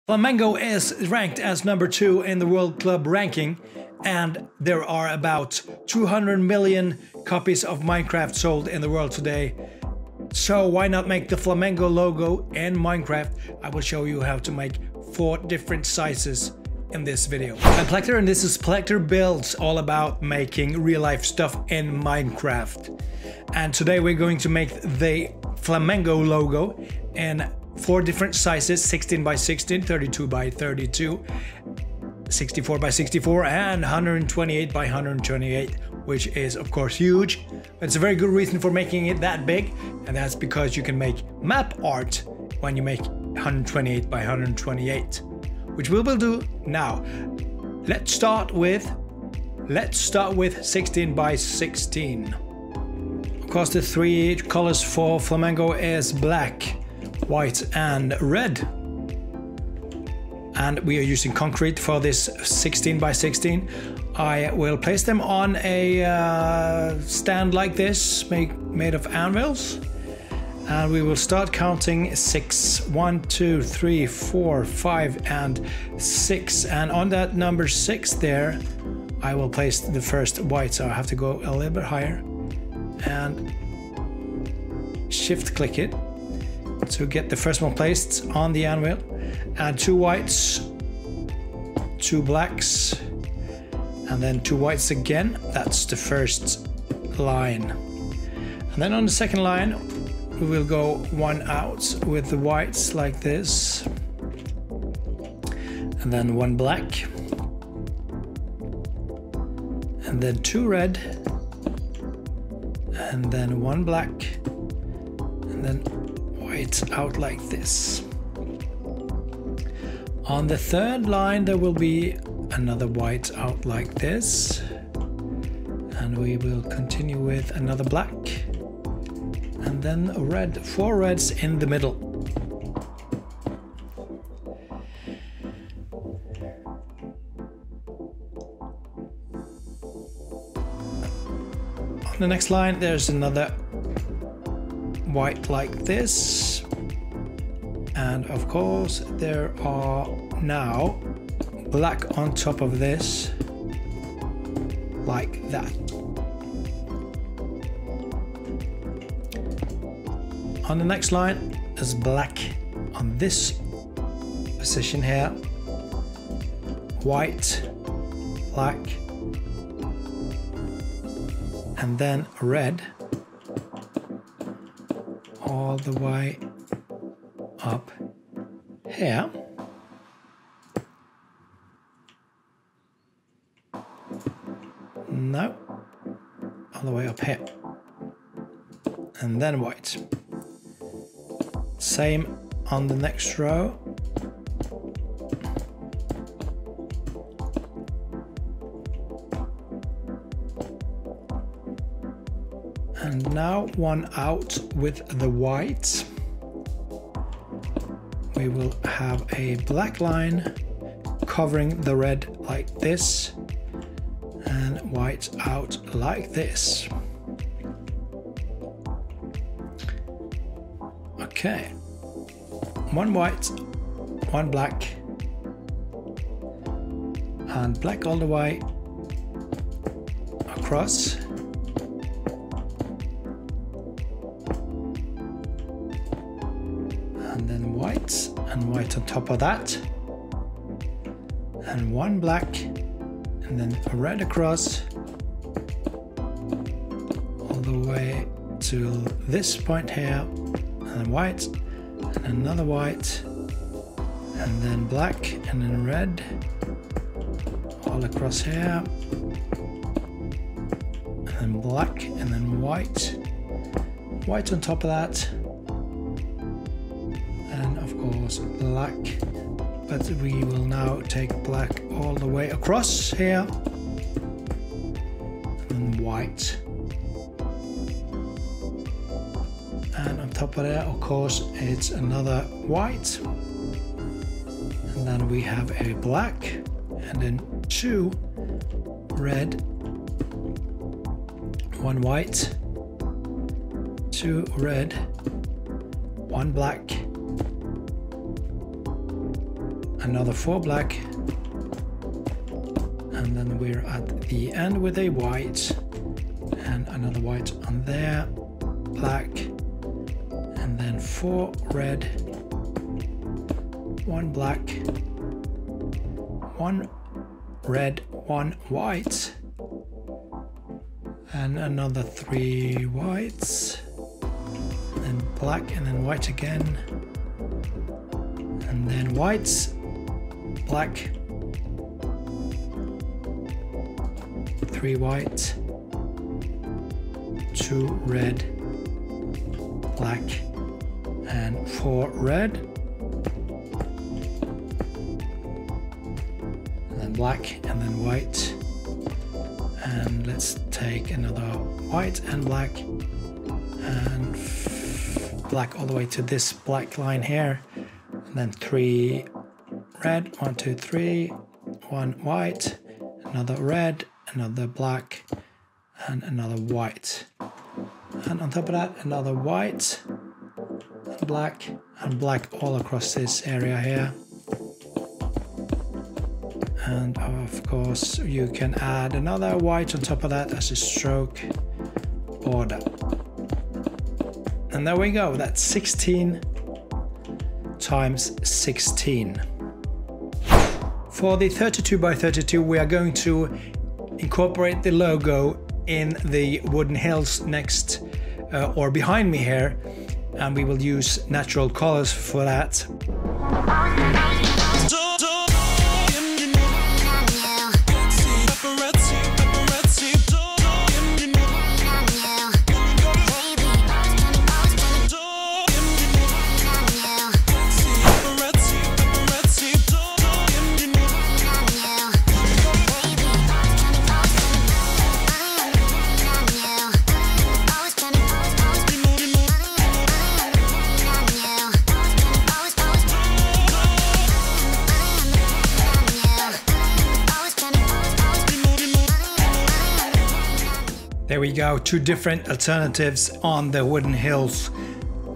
Flamengo is ranked as #2 in the World Club ranking, and there are about 200 million copies of Minecraft sold in the world today. So why not make the Flamengo logo in Minecraft? I will show you how to make 4 different sizes in this video. I'm Plekter, and this is Plekter Builds, all about making real-life stuff in Minecraft. And today we're going to make the Flamengo logo in 4 different sizes: 16 by 16, 32 by 32, 64 by 64, and 128 by 128, which is of course huge. But it's a very good reason for making it that big, and that's because you can make map art when you make 128 by 128, which we will do now. Let's start with 16 by 16. Of course, the 3 colors for Flamengo is black, white and red, and we are using concrete for this 16 by 16. I will place them on a stand like this, made of anvils, and we will start counting 6. 1, 2, 3, 4, 5, and 6. And on that number 6 there, I will place the first white. So I have to go a little bit higher and shift click it to get the first one placed on the anvil, and 2 whites, 2 blacks, and then 2 whites again. That's the first line. And then on the second line we will go 1 out with the whites like this, and then 1 black, and then 2 red, and then 1 black, and then white out like this. On the third line there will be another white out like this, and we will continue with another black, and then a red. 4 reds in the middle. On the next line there's another white like this, and of course there are now black on top of this like that. On the next line is black on this position here, white, black, and then red all the way up here. No, all the way up here, and then white. Same on the next row. And now 1 out with the white. We will have a black line covering the red like this, and white out like this. Okay, 1 white, 1 black, and black all the way across. And then white, and white on top of that, and 1 black, and then a red across all the way to this point here, and white, and another white, and then black, and then red all across here, and then black, and then white, white on top of that, and of course black. But we will now take black all the way across here, and white. And on top of that, of course, it's another white. And then we have a black, and then 2 red, 1 white, 2 red, 1 black, another 4 black, and then we're at the end with a white, and another white on there, black, and then 4 red, 1 black, 1 red, 1 white, and another 3 whites, and black, and then white again, and then whites, black, 3 white, 2 red, black, and 4 red, and then black, and then white, and let's take another white and black, and black all the way to this black line here, and then 3 red, 1 2 3, 1 white, another red, another black, and another white, and on top of that another white, and black all across this area here. And of course you can add another white on top of that as a stroke border. And there we go, that's 16 times 16. For the 32 by 32 we are going to incorporate the logo in the wooden hills next or behind me here, and we will use natural colors for that. There we go, 2 different alternatives on the wooden hills.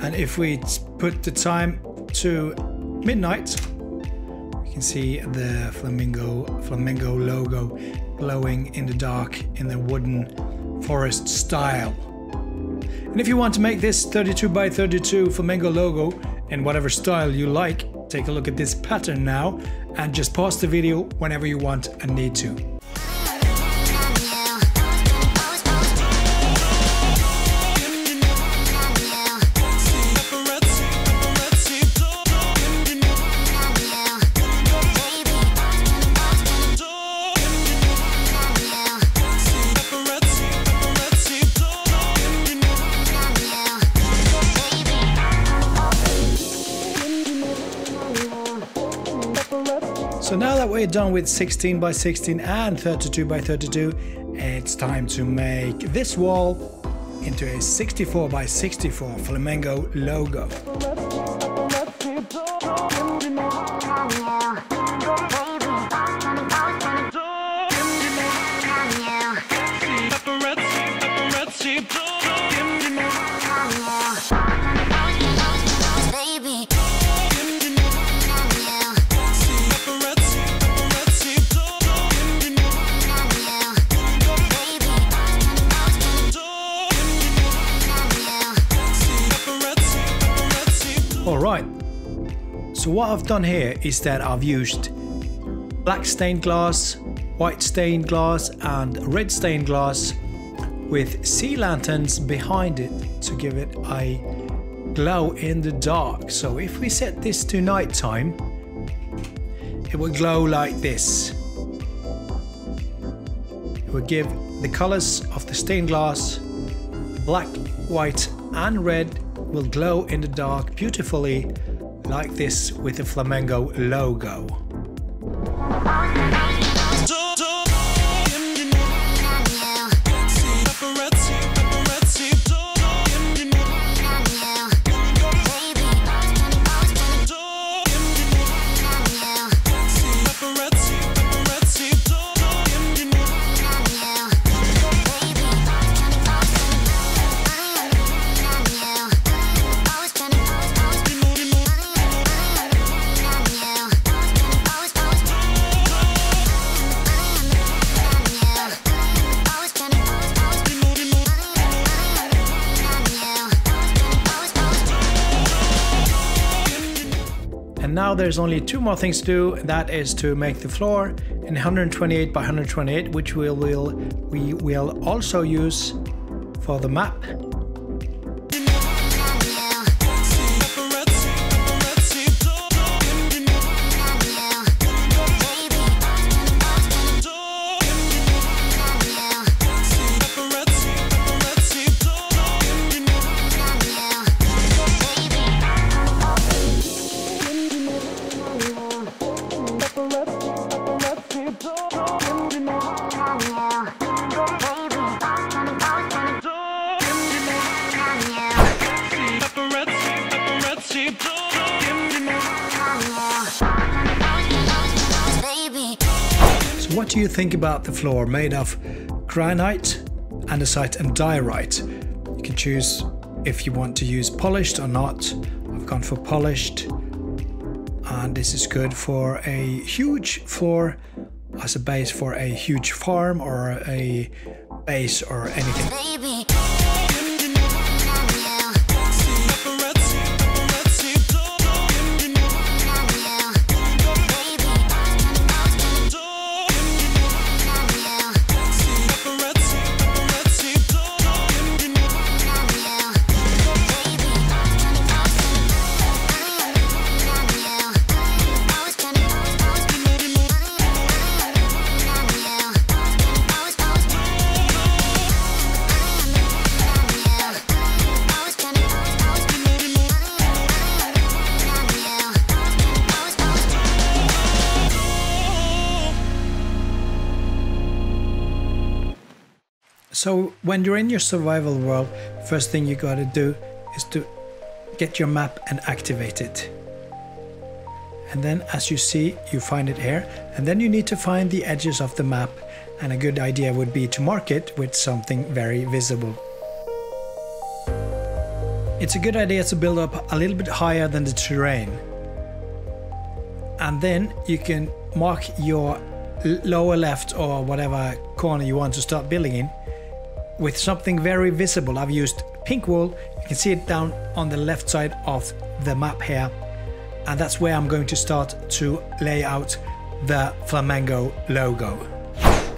And if we put the time to midnight, we can see the Flamengo logo glowing in the dark in the wooden forest style. And if you want to make this 32 by 32 Flamengo logo in whatever style you like, take a look at this pattern now and just pause the video whenever you want and need to. So now that we're done with 16 by 16 and 32 by 32, it's time to make this wall into a 64 by 64 Flamengo logo. Alright, so what I've done here is that I've used black stained glass, white stained glass and red stained glass with sea lanterns behind it to give it a glow in the dark. So if we set this to nighttime, it will glow like this. It will give the colors of the stained glass, black, white and red, will glow in the dark beautifully like this with the Flamengo logo. now there's only 2 more things to do, and that is to make the floor in 128 by 128, which we will also use for the map. What do you think about the floor made of granite, andesite and diorite? You can choose if you want to use polished or not. I've gone for polished, and this is good for a huge floor as a base for a huge farm or a base or anything. Baby. So when you're in your survival world, first thing you gotta do is to get your map and activate it. And then as you see, you find it here, and then you need to find the edges of the map, and a good idea would be to mark it with something very visible. It's a good idea to build up a little bit higher than the terrain. And then you can mark your lower left or whatever corner you want to start building in with something very visible. I've used pink wool. You can see it down on the left side of the map here, and that's where I'm going to start to lay out the Flamengo logo.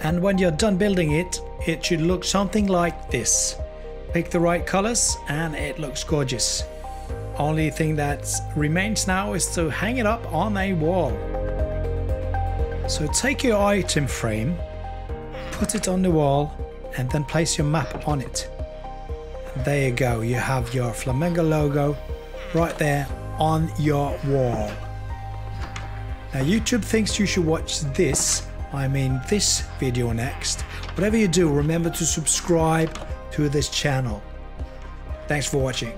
And when you're done building it, it should look something like this. Pick the right colors and it looks gorgeous. Only thing that remains now is to hang it up on a wall. So take your item frame, put it on the wall, and then place your map on it. And there you go, you have your Flamengo logo right there on your wall. Now YouTube thinks you should watch this video next. Whatever you do, remember to subscribe to this channel. Thanks for watching.